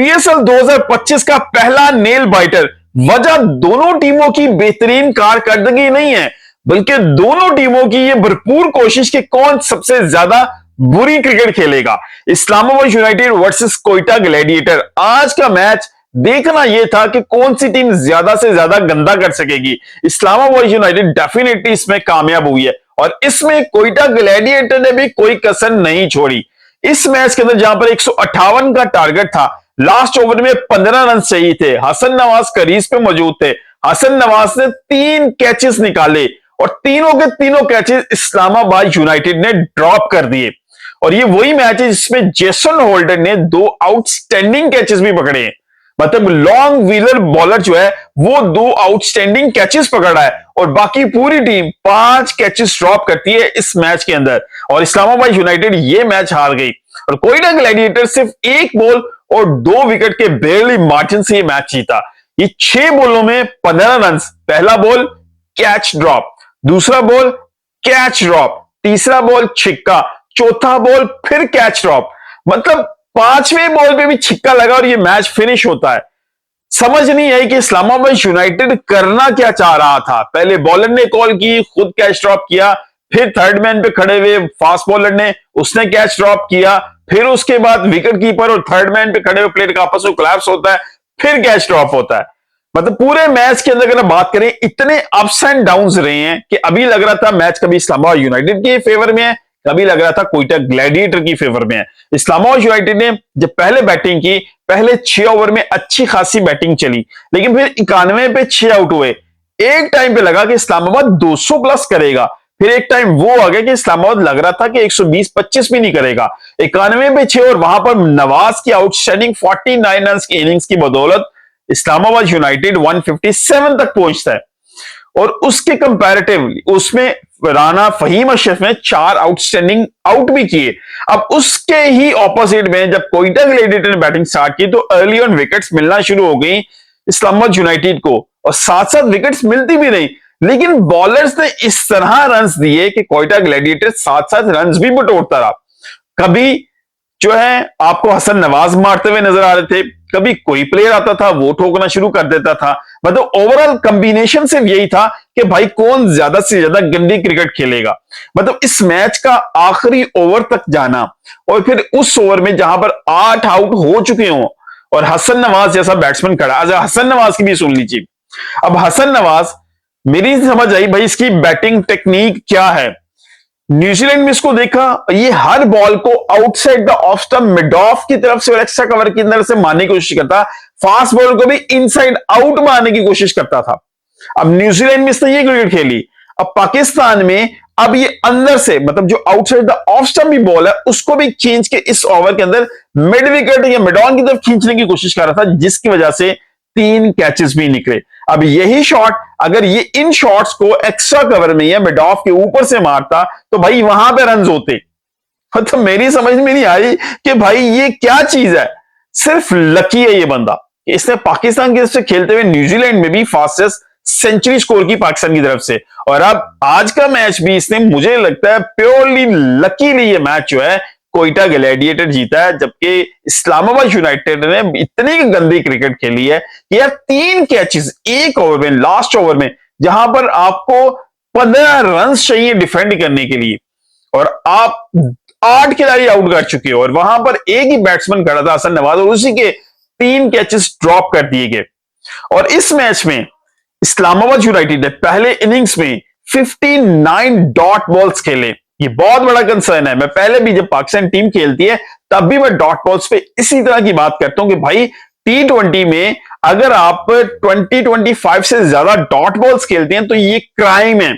PSL 2025 का पहला nail biter. वजह दोनों टीमों की बेहतरीन कारकर्दगी नहीं है, बल्कि दोनों टीमों की यह भरपूर कोशिश कि कौन सबसे ज्यादा बुरी क्रिकेट खेलेगा। Islamabad United versus Quetta gladiator. आज का मैच देखना यह था कि कौन सी टीम ज्यादा से ज्यादा गंदा कर सकेगी। इस्लामाबाद यूनाइटेड डेफिनेटली इसमें कामयाब हुई है और इसमें कोयटा ग्लैडिएटर ने भी कोई कसर नहीं छोड़ी। इस मैच के अंदर जहां पर 158 का टारगेट था, लास्ट ओवर में 15 रन चाहिए थे। हसन नवाज क्रीज पे मौजूद थे। हसन नवाज ने 3 कैचेस निकाले और तीनों के तीनों कैचेस इस्लामाबाद यूनाइटेड ने ड्रॉप कर दिए। और ये वही मैच है जिसमें जेसन होल्डर ने 2 आउटस्टैंडिंग कैचेस भी पकड़े हैं। मतलब लॉन्ग व्हीलर बॉलर जो है वो 2 आउटस्टैंडिंग कैचेस पकड़ रहा है और बाकी पूरी टीम 5 कैचेस ड्रॉप करती है इस मैच के अंदर और इस्लामाबाद यूनाइटेड ये मैच हार गई। और कोयटा ग्लैडिएटर सिर्फ 1 बॉल और 2 विकेट के बेरली मार्जिन से ये मैच जीता। ये 6 बॉलों में 15 रन। पहला बॉल कैच ड्रॉप, दूसरा बॉल कैच ड्रॉप, तीसरा बॉल छिक्का, चौथा बॉल फिर कैच ड्रॉप। मतलब 5वें बॉल पे भी छिक्का लगा और ये मैच फिनिश होता है। समझ नहीं आई कि इस्लामाबाद यूनाइटेड करना क्या चाह रहा था। पहले बॉलर ने कॉल की, खुद कैच ड्रॉप किया, फिर थर्ड मैन पे खड़े हुए फास्ट बॉलर ने उसने कैच ड्रॉप किया, फिर उसके बाद विकेट कीपर और थर्ड मैन पे खड़े हुए प्लेयर का आपस में कोलैप्स होता है, फिर कैच ड्रॉप होता है। मतलब पूरे मैच के अंदर अगर बात करें, इतने अप्स एंड डाउन्स रहे हैं कि अभी लग रहा था मैच कभी इस्लामाबाद यूनाइटेड के फेवर में है, कभी लग रहा था कोयटा ग्लैडिएटर की फेवर में है। इस्लामाबाद यूनाइटेड ने जब पहले बैटिंग की, पहले 6 ओवर में अच्छी खासी बैटिंग चली, लेकिन फिर 91 पे 6 आउट हुए। एक टाइम पे लगा कि इस्लामाबाद 200 प्लस करेगा, फिर एक टाइम वो आ गया कि इस्लामाबाद लग रहा था कि 120-25 भी नहीं करेगा। 91 पे 6 और वहां पर नवाज की आउटस्टैंडिंग 49 रन की इनिंग्स की बदौलत इस्लामाबाद यूनाइटेड 157 तक पहुंचता है और उसके कंपैरेटिवली उसमें राना फहीम अशरफ ने 4 आउटस्टैंडिंग आउट भी किए। अब उसके ही ऑपोजिट में जब कोयटा ग्लैडिएटर ने बैटिंग स्टार्ट की तो अर्ली ऑन विकेट्स मिलना शुरू हो गई इस्लामाबाद यूनाइटेड को और साथ साथ विकेट्स मिलती भी नहीं, लेकिन बॉलर्स ने इस तरह रन्स दिए कि कोयटा ग्लैडिएटर साथ साथ रन्स भी बटोरता रहा। कभी जो है आपको हसन नवाज मारते हुए नजर आ रहे थे, कभी कोई प्लेयर आता था वो ठोकना शुरू कर देता था। मतलब ओवरऑल कॉम्बिनेशन सिर्फ यही था कि भाई कौन ज्यादा से ज्यादा गंदी क्रिकेट खेलेगा। मतलब इस मैच का आखिरी ओवर तक जाना और फिर उस ओवर में जहां पर 8 आउट हो चुके हों और हसन नवाज जैसा बैट्समैन खड़ा। अच्छा, हसन नवाज की भी सुन लीजिए। अब हसन नवाज, मेरी समझ आई भाई इसकी बैटिंग टेक्निक क्या है। न्यूजीलैंड में इसको देखा, ये हर बॉल को outside the off stump mid of की तरफ से और एक्स्ट्रा कवर की अंदर से मारने की कोशिश करता। फास्ट बॉलर को भी इनसाइड आउट मारने की कोशिश करता था। अब न्यूजीलैंड में इसने ये क्रिकेट खेली। अब पाकिस्तान में अब ये अंदर से, मतलब जो आउटसाइड द ऑफ स्टंप भी बॉल है उसको भी खींच के इस ओवर के अंदर मिड विकेट या मिड ऑन की तरफ खींचने की कोशिश कर रहा था, जिसकी वजह से 3 कैचेस भी निकले। अब यही शॉट अगर ये इन शॉट्स को एक्स्ट्रा कवर में या मिड ऑफ के ऊपर से मारता तो भाई वहां पे रन होते। मतलब मेरी समझ में नहीं आई कि भाई ये क्या चीज है। सिर्फ लकी है ये बंदा, इसने पाकिस्तान की तरफ से खेलते हुए न्यूजीलैंड में भी फास्टेस्ट सेंचुरी स्कोर की पाकिस्तान की तरफ से, और अब आज का मैच भी इसने, मुझे लगता है प्योरली लकीली ये मैच जो है कोयटा ग्लैडिएटर जीता है। जबकि इस्लामाबाद यूनाइटेड ने इतनी गंदी क्रिकेट खेली है कि यार 3 कैचेस एक ओवर में, लास्ट ओवर में, जहां पर आपको 15 रन चाहिए डिफेंड करने के लिए और आप 8 खिलाड़ी आउट कर चुके हो और वहां पर एक ही बैट्समैन खड़ा था हसन नवाज और उसी के 3 कैचेस ड्रॉप कर दिए गए। और इस मैच में इस्लामाबाद यूनाइटेड ने पहले इनिंग्स में 59 डॉट बॉल्स खेले। ये बहुत बड़ा कंसर्न है। मैं पहले भी जब पाकिस्तान टीम खेलती है तब भी मैं डॉट बॉल्स पे इसी तरह की बात करता हूं कि भाई T20 में अगर आप 20-25 से ज्यादा डॉट बॉल्स खेलते हैं तो ये क्राइम है।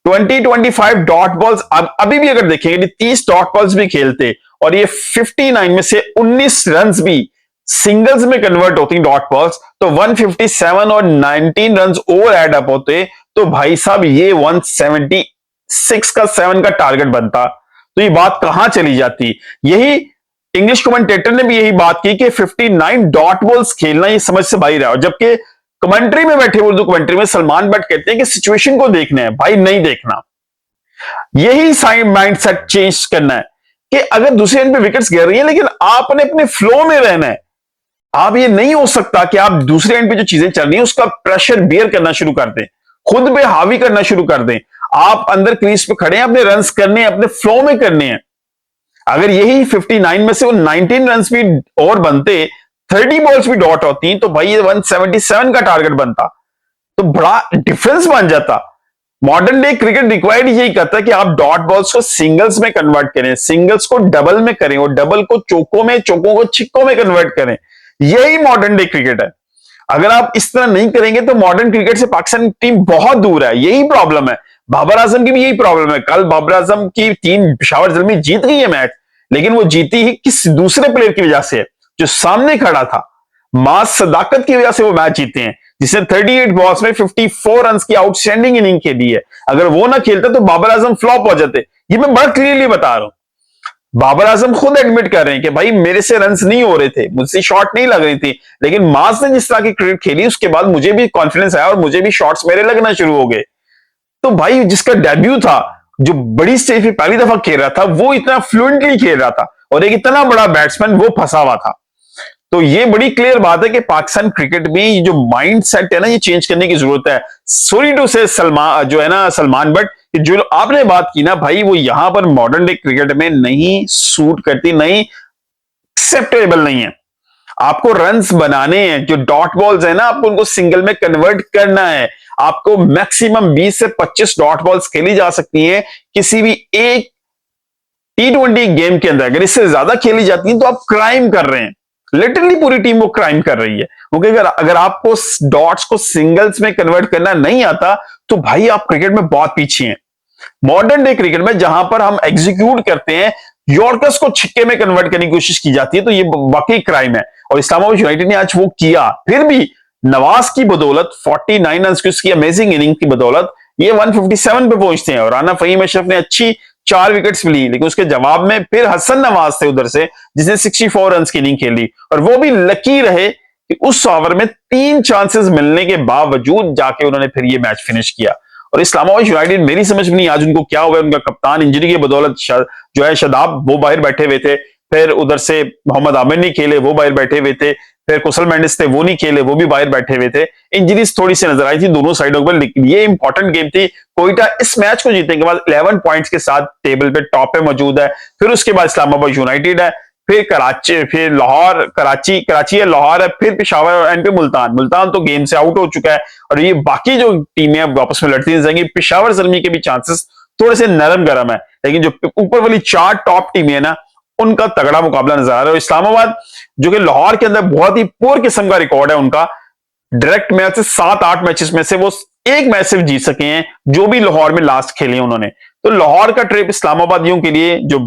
20-25 डॉट बॉल्स अभी भी अगर देखेंगे 30 डॉट बॉल्स भी खेलते और ये 59 में से 19 रन भी सिंगल्स में कन्वर्ट होती डॉट बॉल्स तो 157 और 19 रन और एड अप होते तो भाई साहब ये 176 का 7 का टारगेट बनता। तो ये बात कहां चली जाती। यही इंग्लिश कमेंटेटर ने भी यही बात की कि 59 डॉट बॉल्स खेलना ये समझ से बाहर है। और जबकि कमेंट्री में बैठे उर्दू कमेंट्री में सलमान बट कहते हैं कि सिचुएशन को देखना है, भाई नहीं देखना। यही साइड माइंडसेट चेंज करना है कि अगर दूसरे एंड पे विकेट्स गिर रही है लेकिन आपने अपने फ्लो में रहना है। आप ये नहीं हो सकता कि आप दूसरे एंड पे जो चीजें चल रही हैं उसका प्रेशर बियर करना शुरू कर दें, खुद पे हावी करना शुरू कर दें। आप अंदर क्रीज पे खड़े हैं, अपने रन्स करने हैं, अपने फ्लो में करने हैं। अगर यही 59 में से वो 19 रन भी और बनते, 30 बॉल्स भी डॉट होती, तो भाई ये 177 का टारगेट बनता, तो बड़ा डिफरेंस बन जाता। मॉडर्न डे क्रिकेट रिक्वायर्ड यही करता है कि आप डॉट बॉल्स को सिंगल्स में कन्वर्ट करें, सिंगल्स को डबल में करें और डबल को चौकों में, चौकों को छिक्कों में कन्वर्ट करें। यही मॉडर्न डे क्रिकेट है। अगर आप इस तरह नहीं करेंगे तो मॉडर्न क्रिकेट से पाकिस्तान टीम बहुत दूर है। यही प्रॉब्लम है। बाबर आजम की भी यही प्रॉब्लम है। कल बाबर आजम की टीम पेशावर जलमी जीत गई है मैच, लेकिन वो जीती ही किस दूसरे प्लेयर की वजह से, जो सामने खड़ा था। मास सदाकत की वजह से वो मैच जीते हैं, जिसने 38 बॉल्स में 54 रन की आउटस्टैंडिंग इनिंग खेली है। अगर वो ना खेलते तो बाबर आजम फ्लॉप हो जाते। ये मैं बड़ा क्लियरली बता रहा हूं। बाबर आजम खुद एडमिट कर रहे हैं कि भाई मेरे से रन्स नहीं हो रहे थे, मुझसे शॉट नहीं लग रही थी, लेकिन मास ने जिस तरह की क्रिकेट खेली उसके बाद मुझे भी कॉन्फिडेंस आया और मुझे भी शॉट्स मेरे लगना शुरू हो गए। तो भाई जिसका डेब्यू था, जो बड़ी स्टेज पे पहली दफा खेल रहा था, वो इतना फ्लुएंटली खेल रहा था और एक इतना बड़ा बैट्समैन वो फंसा हुआ था। तो ये बड़ी क्लियर बात है कि पाकिस्तान क्रिकेट में जो माइंड सेट है ना, ये चेंज करने की जरूरत है। सॉरी टू से सलमान, जो है ना सलमान, बट जो आपने बात की ना भाई, वो यहां पर मॉडर्न डे क्रिकेट में नहीं सूट करती, नहीं एक्सेप्टेबल नहीं है। आपको रन्स बनाने हैं, जो डॉट बॉल्स है ना, आपको उनको सिंगल में कन्वर्ट करना है। आपको मैक्सिमम 20 से 25 डॉट बॉल्स खेली जा सकती हैं किसी भी एक T20 गेम के अंदर। अगर इससे ज्यादा खेली जाती है तो आप क्राइम कर रहे हैं। लिटरली पूरी टीम वो क्राइम कर रही है, क्योंकि अगर आपको डॉट्स को सिंगल्स में कन्वर्ट करना नहीं आता तो भाई आप क्रिकेट में बहुत पीछे हैं। मॉडर्न डे क्रिकेट में जहां पर हम एग्जीक्यूट करते हैं, यॉर्कर्स को छिक्के में कन्वर्ट करने की कोशिश की जाती है, तो ये वाकई क्राइम है। और इस्लामाबाद यूनाइटेड ने आज वो किया। फिर भी नवाज की बदौलत, 49 रन की उसकी अमेजिंग इनिंग की बदौलत ये 157 पे पहुंचते हैं। और राना फहीम अशरफ ने अच्छी 4 विकेट्स ली, लेकिन उसके जवाब में फिर हसन नवाज थे उधर से, जिसने 64 रन की इनिंग खेली और वो भी लकी रहे कि उस ओवर में 3 चांसेस मिलने के बावजूद जाके उन्होंने फिर ये मैच फिनिश किया। और इस्लामाबाद यूनाइटेड, मेरी समझ में नहीं आज उनको क्या हुआ। उनका कप्तान इंजरी की बदौलत जो है शदाब, वो बाहर बैठे हुए थे। फिर उधर से मोहम्मद आमिर नहीं खेले, वो बाहर बैठे हुए थे। फिर कुशल मेंडिस थे, वो नहीं खेले, वो भी बाहर बैठे हुए थे। इंजरीज थोड़ी सी नजर आई थी दोनों साइडों पर, लेकिन ये इंपॉर्टेंट गेम थी। कोयटा इस मैच को जीतने के बाद 11 पॉइंट्स के साथ टेबल पे टॉप पे मौजूद है। फिर उसके बाद इस्लामाबाद यूनाइटेड है, फिर कराची, फिर लाहौर, कराची है, लाहौर है, फिर पेशावर एंड पे मुल्तान। मुल्तान तो गेम से आउट हो चुका है और ये बाकी जो टीमें अब वापस में लड़ती जाएंगी। पेशावर जलमी के भी चांसेस थोड़े से नरम गरम है, लेकिन जो ऊपर वाली 4 टॉप टीमें है ना, उनका तगड़ा मुकाबला नजर आ रहा है। और इस्लामाबाद, जो कि लाहौर के अंदर बहुत ही पुअर किस्म का रिकॉर्ड है उनका, डायरेक्ट मैच से 7-8 मैचेस में से वो एक मैच सिर्फ जीत सके हैं, जो भी लाहौर में लास्ट खेले उन्होंने। तो लाहौर का ट्रिप इस्लामाबादियों के लिए, जो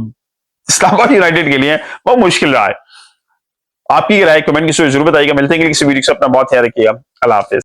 इस्लामाबाद यूनाइटेड के लिए वो मुश्किल रहा है। आपकी राय कमेंट की जरूर बताइएगा। मिलते हैं किसी वीडियो से, अपना बहुत ख्याल रखिएगा। अल्लाह हाफिज।